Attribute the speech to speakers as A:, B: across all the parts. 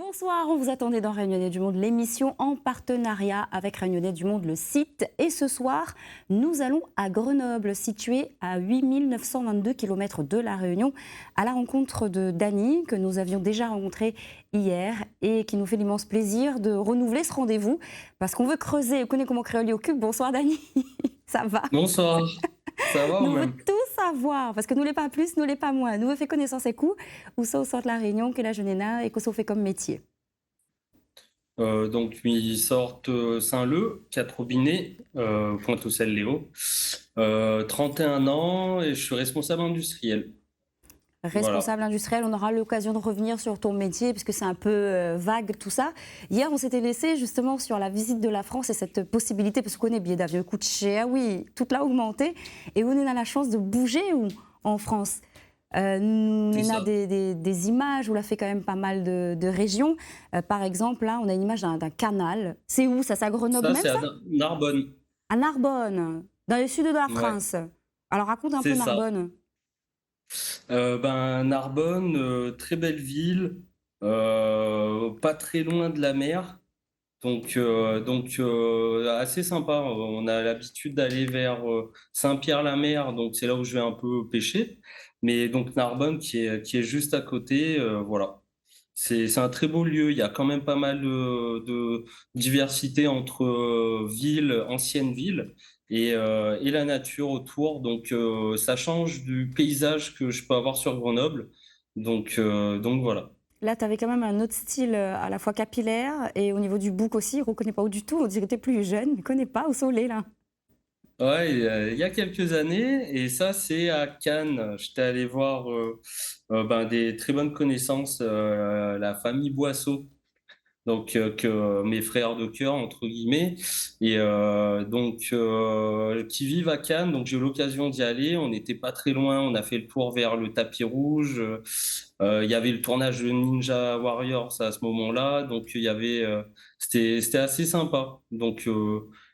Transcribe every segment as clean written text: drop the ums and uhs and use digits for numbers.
A: Bonsoir, on vous attendait dans Réunionnais du Monde, l'émission en partenariat avec Réunionnais du Monde, le site. Et ce soir, nous allons à Grenoble, situé à 8922 km de La Réunion, à la rencontre de Dany, que nous avions déjà rencontré hier et qui nous fait l'immense plaisir de renouveler ce rendez-vous parce qu'on veut creuser. Vous connaissez comment Créole occupe. Bonsoir Dany, ça va?
B: Bonsoir, ça va ou
A: Nous voulons
B: même?
A: tout savoir, parce que nous l'est pas plus, nous l'est pas moins. Nous fait connaissance et coups, où ça au sort de La Réunion, que la jeune et que ça fait comme métier.
B: Donc, ils sortent Saint-Leu, 4 robinets, Pointe-aux-Celles-Léo. 31 ans et je suis responsable industriel. Voilà.
A: Responsable industriel, on aura l'occasion de revenir sur ton métier, puisque c'est un peu vague tout ça. Hier, on s'était laissé justement sur la visite de la France et cette possibilité, parce qu'on est billet d'avion coûte cher, oui, tout l'a augmenté. Et on a la chance de bouger en France. On
B: C'est
A: a
B: ça.
A: des images où on a fait quand même pas mal de régions. Par exemple, là, on a une image d'un canal. C'est où ça? C'est à Grenoble
B: Ça,
A: même,
B: c'est à
A: ça?
B: Narbonne.
A: À Narbonne, dans le sud de la
B: Ouais,
A: France. Alors raconte un peu
B: c'est ça.
A: Narbonne.
B: Narbonne, très belle ville, pas très loin de la mer. Assez sympa. On a l'habitude d'aller vers Saint-Pierre-la-Mer, donc c'est là où je vais un peu pêcher. Mais donc Narbonne qui est juste à côté, voilà. C'est un très beau lieu. Il y a quand même pas mal de diversité entre villes, anciennes villes, et la nature autour. Ça change du paysage que je peux avoir sur Grenoble. Donc voilà.
A: Là, tu avais quand même un autre style à la fois capillaire et au niveau du bouc aussi. Il ne reconnaît pas du tout. On dirait que tu es plus jeune. Il ne connaît pas au soleil, là.
B: Ouais, il y a quelques années, et ça, c'est à Cannes. J'étais allé voir des très bonnes connaissances, la famille Boisseau, que mes frères de cœur, entre guillemets, qui vivent à Cannes. Donc, j'ai eu l'occasion d'y aller. On n'était pas très loin. On a fait le tour vers le tapis rouge. Il y avait le tournage de Ninja Warriors à ce moment-là. C'était assez sympa.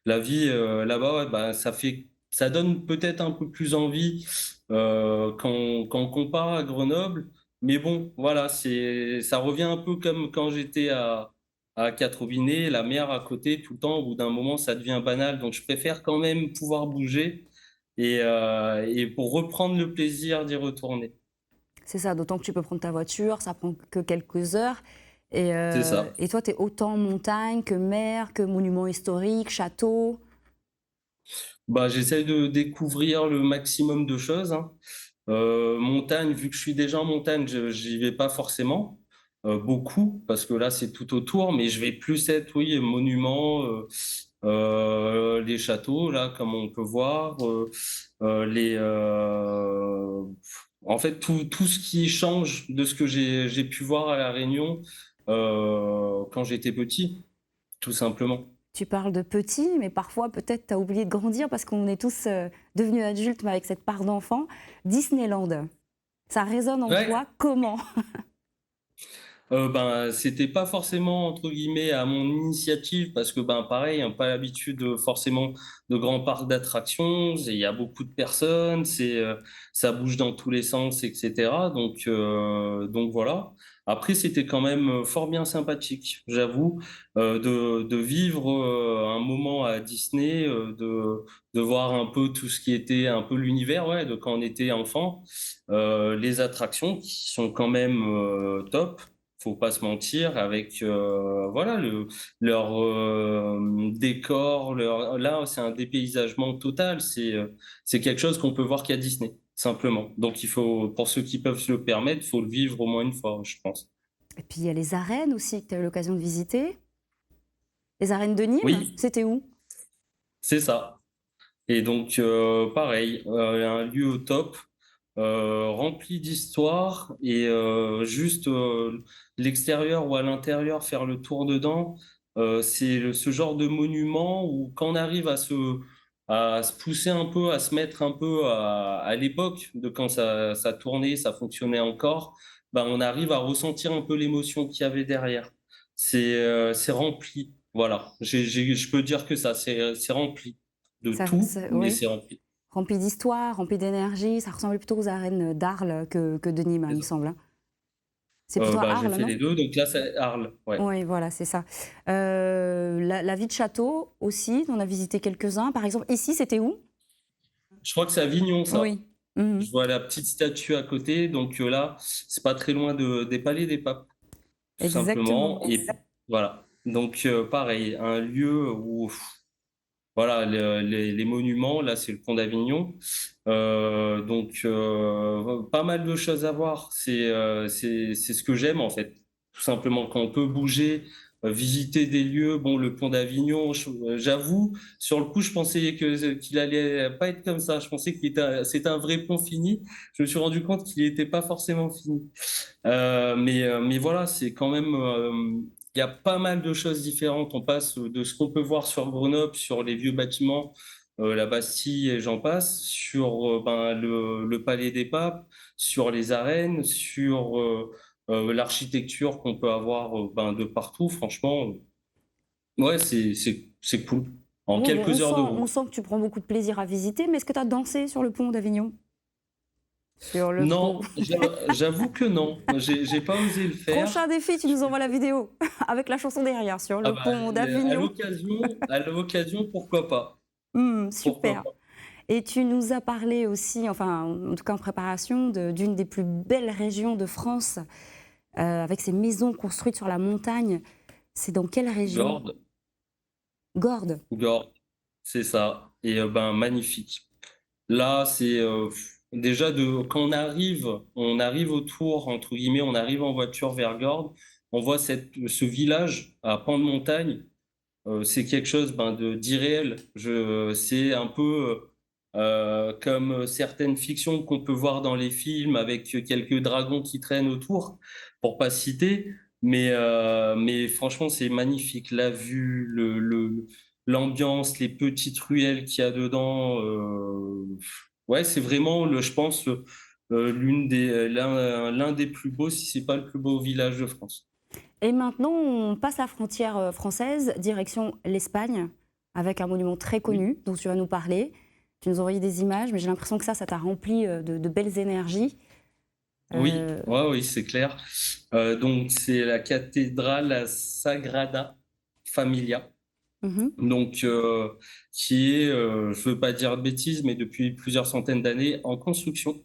B: La vie là-bas, ouais, bah, ça donne peut-être un peu plus envie quand on compare à Grenoble. Mais bon, voilà, ça revient un peu comme quand j'étais à Quatre-Robinets, la mer à côté tout le temps. Au bout d'un moment, ça devient banal. Donc, je préfère quand même pouvoir bouger et pour reprendre le plaisir d'y retourner.
A: C'est ça, d'autant que tu peux prendre ta voiture, ça prend que quelques heures.
B: C'est ça.
A: Et toi, tu es autant montagne que mer, que monument historique, château.
B: Bah, j'essaie de découvrir le maximum de choses, hein. Montagne, vu que je suis déjà en montagne, j'y vais pas forcément beaucoup, parce que là, c'est tout autour, mais je vais plus être, oui, monuments, les châteaux, là, comme on peut voir, en fait, tout ce qui change de ce que j'ai pu voir à La Réunion quand j'étais petit, tout simplement.
A: Tu parles de petit, mais parfois, peut-être, tu as oublié de grandir parce qu'on est tous devenus adultes, mais avec cette part d'enfant. Disneyland, ça résonne en
B: Ouais.
A: toi comment?
B: C'était pas forcément entre guillemets à mon initiative parce que pareil, hein, pas l'habitude forcément de grands parcs d'attractions. Il y a beaucoup de personnes, ça bouge dans tous les sens, etc. Donc voilà. Après, c'était quand même fort bien sympathique, j'avoue, de vivre un moment à Disney, de voir un peu tout ce qui était un peu l'univers, ouais, de quand on était enfant, les attractions qui sont quand même top, faut pas se mentir, avec voilà leur décor, là c'est un dépaysagement total, c'est quelque chose qu'on peut voir qu'à Disney simplement. Donc il faut, pour ceux qui peuvent se le permettre, faut le vivre au moins une fois, je pense.
A: Et puis, il y a les arènes aussi que tu as eu l'occasion de visiter. Les arènes de Nîmes,
B: Oui,
A: c'était où?
B: c'est ça. Et donc pareil, un lieu au top, rempli d'histoire, et juste l'extérieur ou à l'intérieur, faire le tour dedans, ce genre de monument où quand on arrive à se pousser un peu, à se mettre un peu à l'époque de quand ça tournait, ça fonctionnait encore, on arrive à ressentir un peu l'émotion qu'il y avait derrière. C'est rempli, voilà. Je peux dire que c'est rempli de tout, mais
A: Oui,
B: c'est rempli.
A: rempli d'histoire, rempli d'énergie. Ça ressemblait plutôt aux arènes d'Arles que de Nîmes, hein, il me semble, hein. C'est plutôt à
B: J'ai
A: Arles,
B: fait
A: non?
B: les 2, donc là, c'est Arles, ouais.
A: Oui, voilà, c'est ça. La vie de château aussi, on a visité quelques-uns. Par exemple, ici, c'était où?
B: Je crois que c'est Avignon, ça.
A: Oui. Mmh.
B: Je vois la petite statue à côté, donc là, c'est pas très loin des Palais des Papes, tout
A: Exactement.
B: simplement. Et voilà. Donc pareil, un lieu où voilà les monuments. Là, c'est le pont d'Avignon. Donc pas mal de choses à voir. C'est ce que j'aime en fait, tout simplement quand on peut bouger. Visiter des lieux, bon, le pont d'Avignon, j'avoue, sur le coup, je pensais qu'il allait pas être comme ça. Je pensais c'était un vrai pont fini. Je me suis rendu compte qu'il n'était pas forcément fini. Mais voilà, c'est quand même, il y a pas mal de choses différentes. On passe de ce qu'on peut voir sur Grenoble, sur les vieux bâtiments, la Bastille et j'en passe, sur le Palais des Papes, sur les arènes, sur l'architecture qu'on peut avoir de partout. Franchement, ouais, c'est cool. En
A: Oui, bon,
B: quelques heures de
A: on
B: route.
A: sent que tu prends beaucoup de plaisir à visiter, mais est-ce que tu as dansé sur le pont d'Avignon? Sur le pont.
B: Non, j'avoue que non. J'ai pas osé le
A: Prochain
B: faire.
A: défi, tu nous envoies la vidéo avec la chanson derrière sur
B: Ah
A: le
B: bah,
A: pont
B: à
A: d'Avignon.
B: l'occasion, pourquoi pas? Pourquoi
A: Super.
B: pas?
A: Et tu nous as parlé aussi, enfin, en tout cas en préparation, d'une des plus belles régions de France, avec ces maisons construites sur la montagne. C'est dans quelle région?
B: Gordes,
A: Gordes.
B: Gordes, c'est ça. Et magnifique. Là, c'est déjà quand on arrive autour, entre guillemets, on arrive en voiture vers Gordes, on voit ce village à pan de montagne. C'est quelque chose d'irréel. C'est un peu comme certaines fictions qu'on peut voir dans les films avec quelques dragons qui traînent autour, pour pas citer. Mais franchement, c'est magnifique. La vue, l'ambiance, les petites ruelles qu'il y a dedans. Ouais, c'est vraiment, je pense, l'un des plus beaux, si c'est pas le plus beau village de France.
A: Et maintenant, on passe la frontière française, direction l'Espagne, avec un monument très
B: Oui.
A: connu dont tu vas nous parler. Tu nous as envoyé des images, mais j'ai l'impression que ça t'a rempli de belles énergies.
B: Oui,
A: Euh,
B: ouais, oui, c'est clair. Donc, c'est la cathédrale Sagrada Familia.
A: mhm,
B: Donc, qui est, je veux pas dire de bêtises, mais depuis plusieurs centaines d'années en construction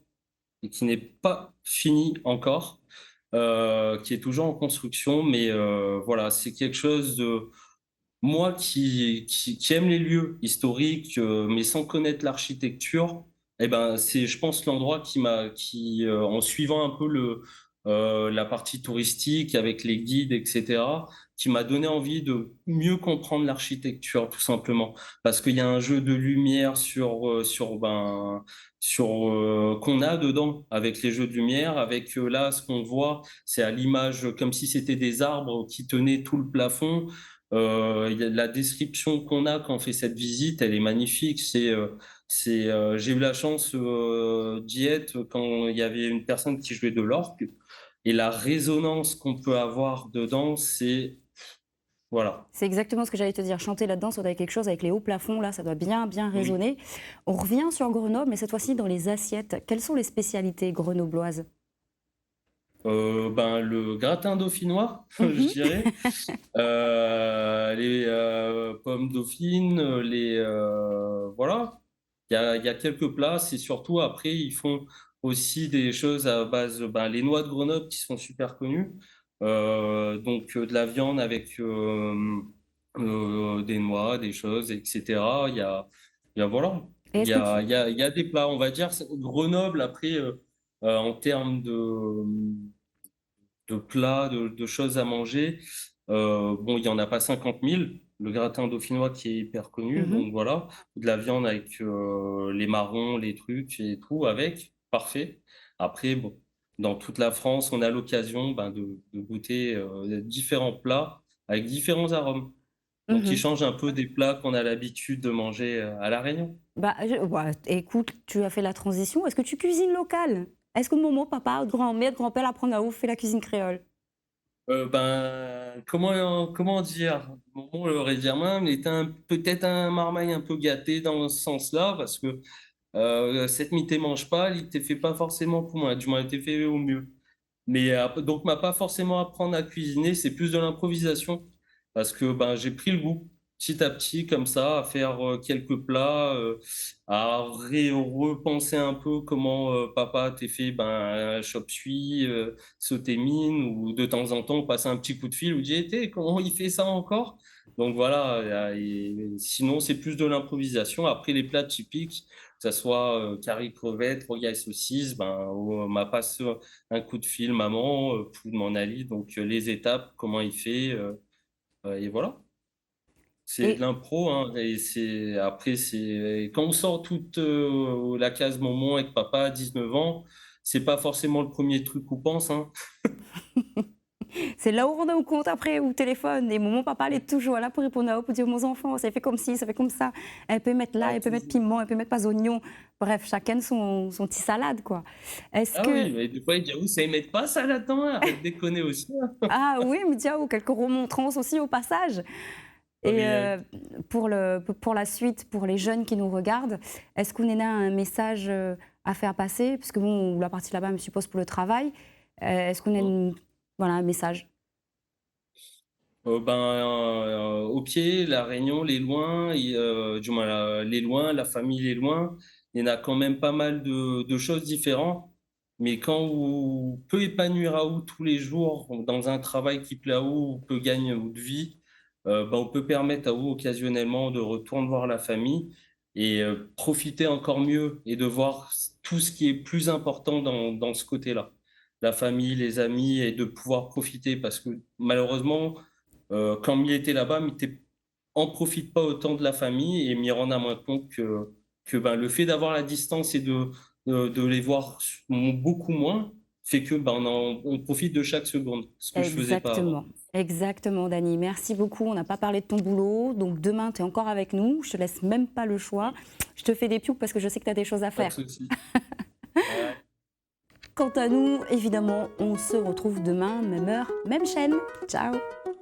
B: et qui n'est pas fini encore, qui est toujours en construction. Mais voilà, c'est quelque chose de moi qui aime les lieux historiques, mais sans connaître l'architecture. Eh ben, c'est, je pense, l'endroit en suivant un peu la partie touristique avec les guides, etc., qui m'a donné envie de mieux comprendre l'architecture, tout simplement. Parce qu'il y a un jeu de lumière qu'on a dedans, avec les jeux de lumière, avec là, ce qu'on voit, c'est à l'image, comme si c'était des arbres qui tenaient tout le plafond. La description qu'on a quand on fait cette visite, elle est magnifique. J'ai eu la chance d'y être quand il y avait une personne qui jouait de l'orgue. Et la résonance qu'on peut avoir dedans, voilà.
A: c'est exactement ce que j'allais te dire. Chanter là-dedans, ça doit être quelque chose avec les hauts plafonds, là, ça doit bien, bien
B: Oui.
A: résonner. On revient sur Grenoble, mais cette fois-ci dans les assiettes. Quelles sont les spécialités grenobloises?
B: Le gratin dauphinois, je
A: Mhm.
B: dirais. Les pommes dauphines, voilà. Il y a quelques plats. C'est surtout après, ils font aussi des choses à base, les noix de Grenoble qui sont super connues. Donc de la viande avec des noix, des choses, etc. Voilà.
A: Et est-ce que tu...
B: Il y a des plats, on va dire. Grenoble, après, en termes de plats, de choses à manger. Bon, il n'y en a pas 50 000. Le gratin dauphinois qui est hyper connu,
A: Mhm.
B: donc voilà. De la viande avec les marrons, les trucs et tout avec, parfait. Après, bon, dans toute la France, on a l'occasion de goûter différents plats avec différents arômes. Donc, qui
A: Mhm.
B: changent un peu des plats qu'on a l'habitude de manger à La Réunion.
A: Bah, écoute, tu as fait la transition. Est-ce que tu cuisines local? Est-ce que maman, papa, grand-mère, grand-père apprennent à ouf fait la cuisine créole?
B: Comment dire? Bon, le réservoir mais était peut-être un marmaille un peu gâté dans ce sens-là, parce que cette mité mange pas, il t'est fait pas forcément pour moi, du moins, il t'est fait au mieux. Mais donc, m'a pas forcément apprendre à cuisiner, c'est plus de l'improvisation. Parce que ben, j'ai pris le goût, petit à petit, comme ça, à faire quelques plats, à repenser un peu comment papa t'a fait ben, un chop suey, sauté mine, ou de temps en temps, passer un petit coup de fil, ou dire, comment il fait ça encore? Donc voilà, et sinon, c'est plus de l'improvisation. Après, les plats typiques, que ce soit curry crevette, royal saucisse, ben, on m'a passé un coup de fil, maman, pour m'en aller. Donc, les étapes, comment il fait, et voilà. C'est de
A: Et
B: l'impro, hein, et après, quand on sort toute la case Momon avec papa à 19 ans, c'est pas forcément le premier truc qu'on pense, hein.
A: c'est là où on rend compte après au téléphone. Et maman, papa, elle est toujours là pour répondre à pour dire aux enfants, ça fait comme ci, ça fait comme ça. Elle peut mettre là,
B: Ah,
A: elle peut mettre piment, elle peut mettre pas d'oignon. Bref, chacun son petit salade, quoi. Est-ce
B: ah
A: que...
B: oui, mais des fois, il dit, ah oui, ça ne met pas ça là-dedans, hein, arrête de déconner aussi, hein.
A: Ah oui, mais tiens, ou quelques remontrances aussi au passage.
B: Ah,
A: Et
B: mais,
A: pour la suite, pour les jeunes qui nous regardent, est-ce qu'on a un message à faire passer? Parce que bon, la partie là-bas me suppose pour le travail. Est-ce qu'on a voilà, un message?
B: ben, au pied, la Réunion, les loin, du moins les loin, la famille, les loin, il y en a quand même pas mal de choses différentes. Mais quand on peut épanouir à vous tous les jours dans un travail qui plaît à vous, on peut gagner votre vie, ben, on peut permettre à vous occasionnellement de retourner voir la famille et profiter encore mieux et de voir tout ce qui est plus important dans ce côté-là. La famille, les amis et de pouvoir profiter parce que malheureusement, quand m'y était là-bas, on profite pas autant de la famille et m'y rendre à moins compte que ben, le fait d'avoir la distance et de les voir beaucoup moins fait que ben, on profite de chaque seconde, ce que je faisais pas avant.
A: Exactement. Exactement, Dani. Merci beaucoup. On n'a pas parlé de ton boulot. Donc demain, tu es encore avec nous. Je te laisse même pas le choix. Je te fais des pubs parce que je sais que tu as des choses à
B: Pas de
A: faire.
B: souci. Ouais.
A: Quant à nous, évidemment, on se retrouve demain, même heure, même chaîne. Ciao!